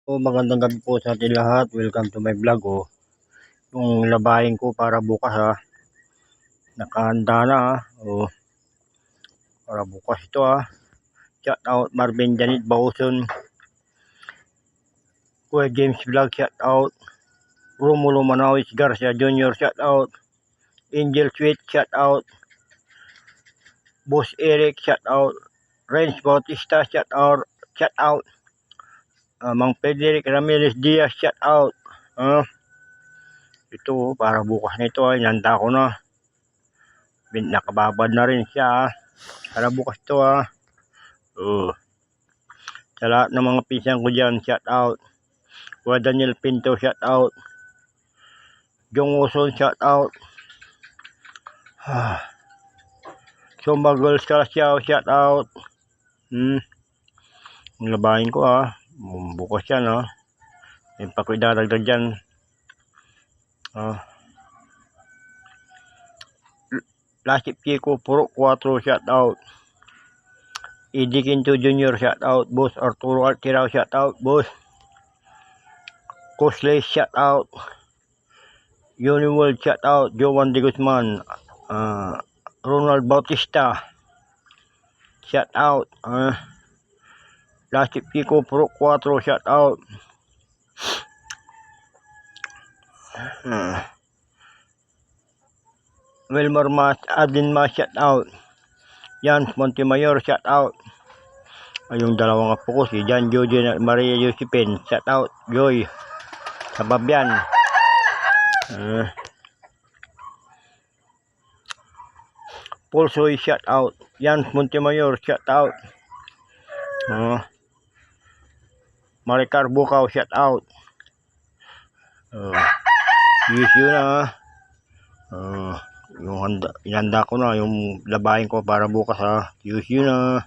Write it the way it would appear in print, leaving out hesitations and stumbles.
Magandang gabi po sa ating lahat. Welcome to my vlog. Yung labahin ko para bukas nakahanda na para bukas ito Shout out Marvin Janet Bauson, Kuya James Vlog, shout out Romulo Manawis Garcia Jr., shout out Angel Sweet, shout out Boss Eric, shout out Renz Bautista, shout out Mang Frederick Ramirez Diaz, shout out ito para bukas nito inanda ko na. Nakababad na rin siya para bukas ito sa lahat ng mga pisang ko dyan, shout out Kuya Daniel Pinto, shout out Jong Oson, shout out Sumba Girls Kalasyaw, shout out labahin ko bukas yan yung pakwidadagdag dyan Lasip Chico Puro 4, shout out Eddie Quinto Jr., shout out Boss Arturo Alquirao, shout out Boss Cosley, shout out Uniworld, shout out Jovan de Guzman, Ronald Bautista, shout out Lasip Chico Puro 4, shout out Wilmar Mas, Adin Mas, shout out Jans Montemayor, shout out yung dalawang apo ko, si John Jody at Maria Josephine, shout out Joy sa Babyan, Pulsoy, shout out Jans Montemayor, shout out Maricar Bukaw, shout out use yun yung inanda ko na yung labahin ko para bukas use yun